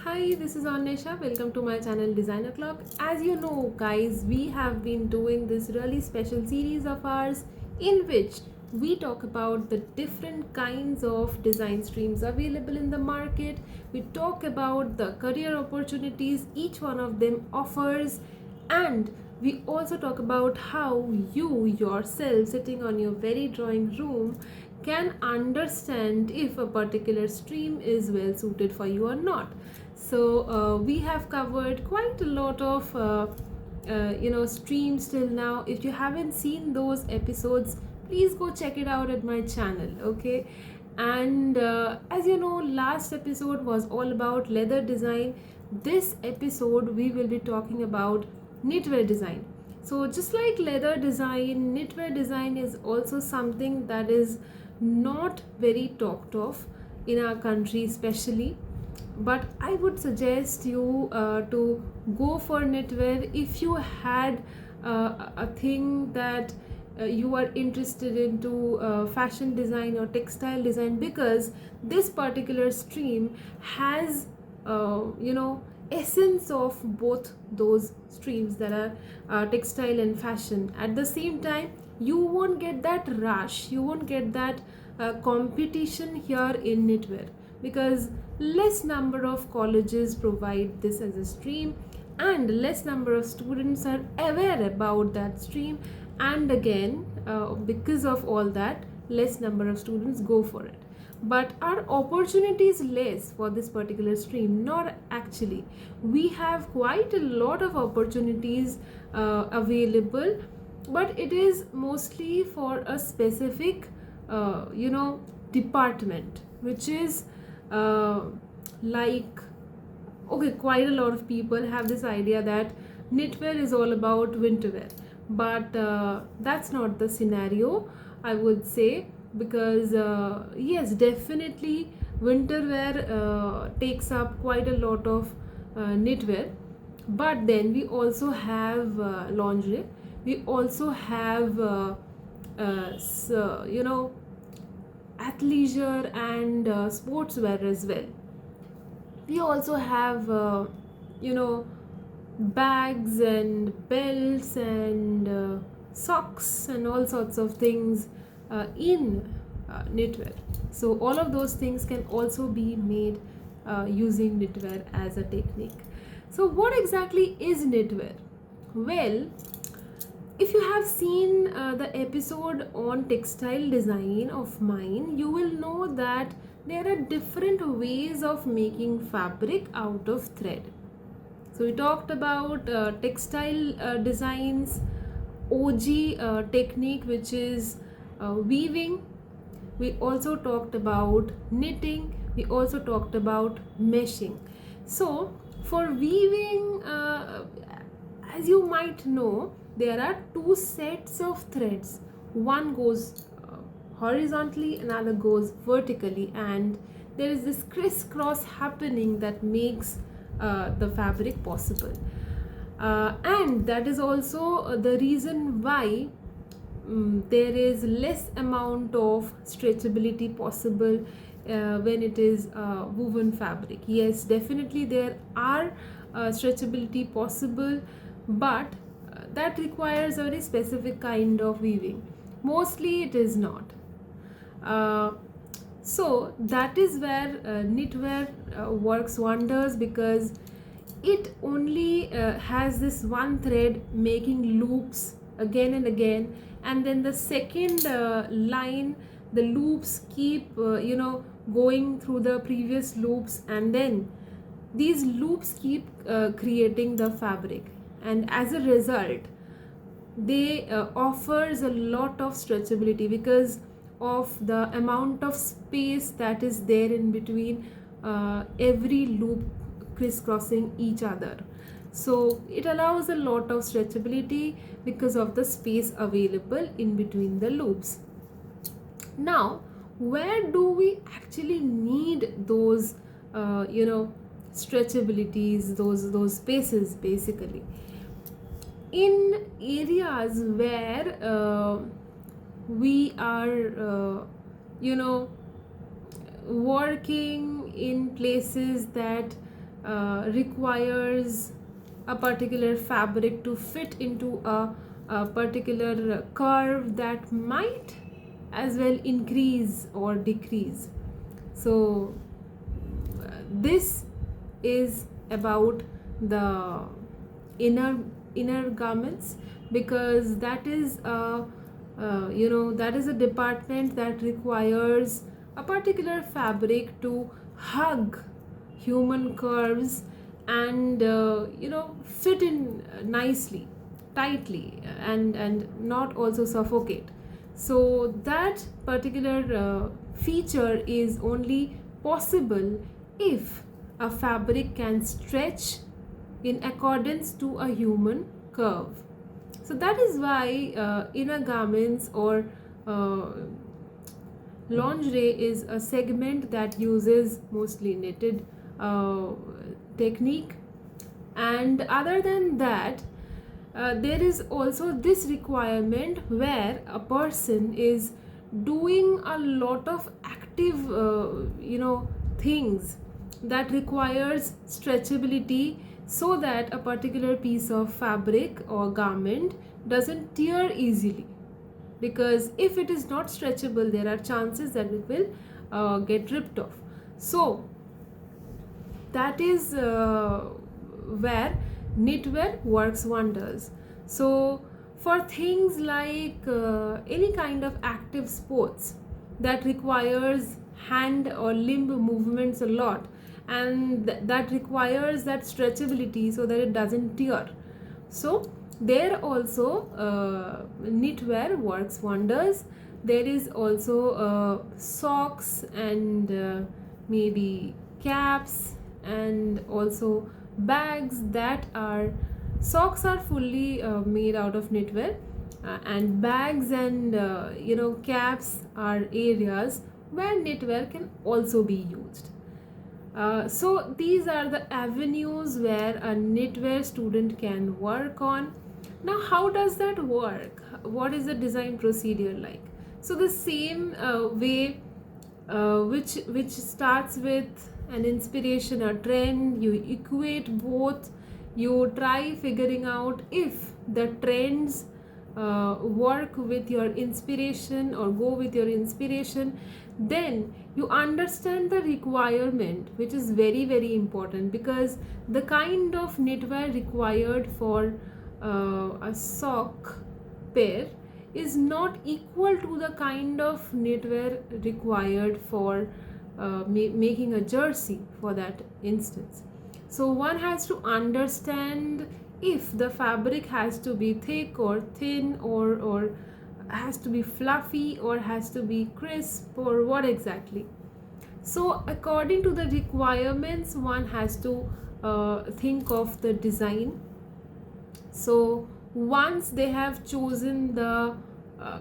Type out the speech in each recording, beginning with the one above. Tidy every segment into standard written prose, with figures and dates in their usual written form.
Hi, this is Anisha. Welcome to my channel Designer Clock. As you know, guys, we have been doing this really special series of ours in which we talk about the different kinds of design streams available in the market. We talk about the career opportunities each one of them offers, and we also talk about how you yourself, sitting on your very drawing room, can understand if a particular stream is well suited for you or not. So we have covered quite a lot of streams till now. If you haven't seen those episodes, please go check it out at my channel. Okay, and as you know, last episode was all about leather design. This episode we will be talking about knitwear design. So just like leather design, knitwear design is also something that is not very talked of in our country, especially. But I would suggest you to go for knitwear if you had a thing that you are interested into fashion design or textile design, because this particular stream has essence of both those streams that are textile and fashion. At the same time, you won't get that rush, you won't get that competition here in knitwear, because less number of colleges provide this as a stream and less number of students are aware about that stream, and again because of all that, less number of students go for it. But our opportunity is less for this particular stream. Not actually, we have quite a lot of opportunities available, but it is mostly for a specific department, which is uh, like, okay, quite a lot of people have this idea that knitwear is all about winter wear, but that's not the scenario, I would say, because yes, definitely winter wear takes up quite a lot of knitwear, but then we also have lingerie, we also have athleisure and sportswear as well. We also have bags and belts and socks and all sorts of things in knitwear. So all of those things can also be made using knitwear as a technique. So what exactly is knitwear? Well, if you have seen the episode on textile design of mine, you will know that there are different ways of making fabric out of thread. So we talked about textile designs, OG technique, which is weaving. We also talked about knitting. We also talked about meshing. So for weaving, as you might know, there are two sets of threads. One goes horizontally, another goes vertically, and there is this crisscross happening that makes the fabric possible. And that is also the reason why there is less amount of stretchability possible when it is woven fabric. Yes, definitely there are stretchability possible, but that requires a very specific kind of weaving. Mostly it is not. Uh, so that is where knitwear works wonders, because it only has this one thread making loops again and again, and then the second line, the loops keep going through the previous loops, and then these loops keep creating the fabric, and as a result they offers a lot of stretchability because of the amount of space that is there in between every loop crisscrossing each other. So it allows a lot of stretchability because of the space available in between the loops. Now, where do we actually need those stretchabilities, those spaces? Basically in areas where we are you know working in places that requires a particular fabric to fit into a particular curve that might as well increase or decrease. So this is about the inner inner garments, because that is a that is a department that requires a particular fabric to hug human curves and fit in nicely, tightly, and not also suffocate. So that particular feature is only possible if a fabric can stretch in accordance to a human curve. So that is why inner garments or uh, lingerie is a segment that uses mostly knitted technique. And other than that, there is also this requirement where a person is doing a lot of active things that requires stretchability, so that a particular piece of fabric or garment doesn't tear easily. Because if it is not stretchable, there are chances that it will get ripped off. So that is where knitwear works wonders. So for things like any kind of active sports that requires hand or limb movements a lot, and that requires that stretchability so that it doesn't tear, so there also knitwear works wonders. There is also socks and maybe caps, and also bags that are, socks are fully made out of knitwear, and bags and caps are areas where knitwear can also be used. So these are the avenues where a knitwear student can work on. Now, how does that work? What is the design procedure like? So the same way, which starts with an inspiration, a trend, you equate both. You try figuring out if the trends work with your inspiration or go with your inspiration. Then you understand the requirement, which is very very important, because the kind of knitwear required for a sock pair is not equal to the kind of knitwear required for making a jersey for that instance. So one has to understand if the fabric has to be thick or thin, or has to be fluffy or has to be crisp, or what exactly. So according to the requirements, one has to think of the design. So once they have chosen the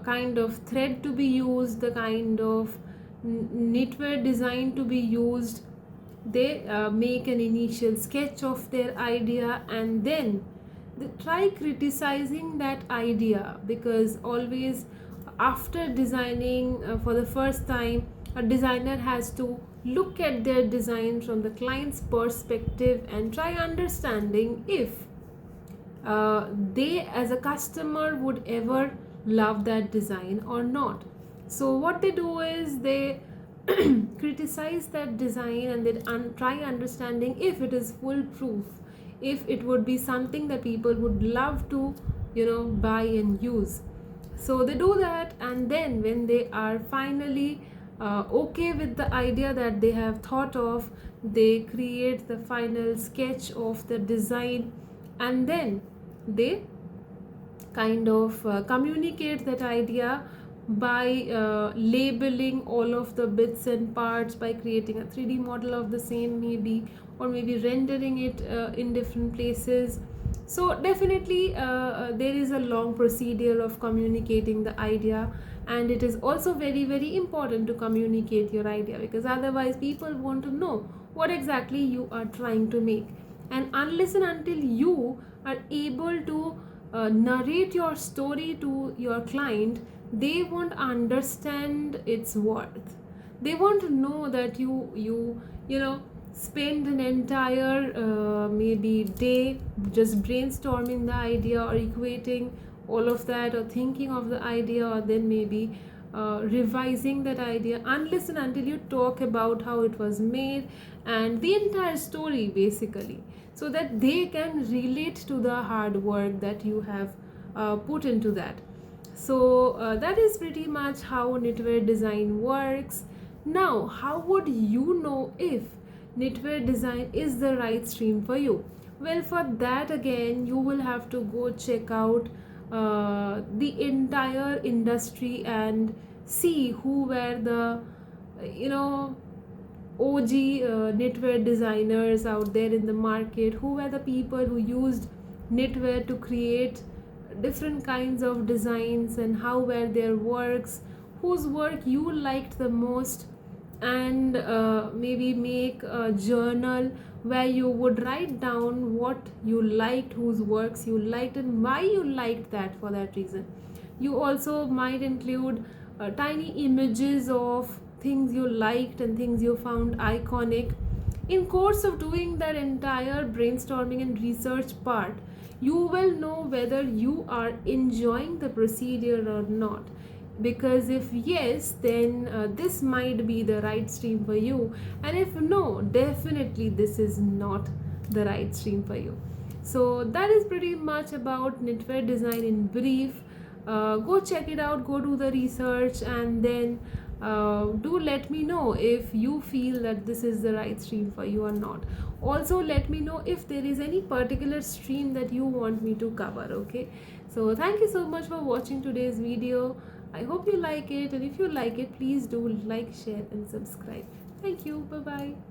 kind of thread to be used, the kind of knitwear design to be used, they make an initial sketch of their idea, and then they try criticizing that idea, because always after designing for the first time, a designer has to look at their design from the client's perspective and try understanding if they as a customer would ever love that design or not. So what they do is they criticize that design, and they try understanding if it is foolproof, if it would be something that people would love to buy and use. So they do that, and then when they are finally okay with the idea that they have thought of, they create the final sketch of the design, and then they kind of communicate that idea by labeling all of the bits and parts, by creating a 3D model of the same maybe, or maybe rendering it in different places. So definitely there is a long procedure of communicating the idea, and it is also very very important to communicate your idea, because otherwise people want to know what exactly you are trying to make. And unless and until you are able to narrate your story to your client, they won't understand its worth. They want to know that you spend an entire maybe day just brainstorming the idea or equating all of that or thinking of the idea, or then maybe revising that idea unless and until you talk about how it was made and the entire story basically, so that they can relate to the hard work that you have put into that. So that is pretty much how knitwear design works. Now, how would you know if knitwear design is the right stream for you? Well, for that again, you will have to go check out the entire industry and see who were the, you know, OG knitwear designers out there in the market, who were the people who used knitwear to create different kinds of designs, and how were their works, whose work you liked the most, and maybe make a journal where you would write down what you liked, whose works you liked, and why you liked that for that reason. You also might include tiny images of things you liked and things you found iconic. In course of doing that entire brainstorming and research part, you will know whether you are enjoying the procedure or not, because if yes, then this might be the right stream for you, and if no, definitely this is not the right stream for you. So that is pretty much about knitwear design in brief. Go check it out, go do the research, and then do let me know if you feel that this is the right stream for you or not. Also let me know if there is any particular stream that you want me to cover. Okay, so thank you so much for watching today's video. I hope you like it, and if you like it, please do like, share and subscribe. Thank you. Bye bye.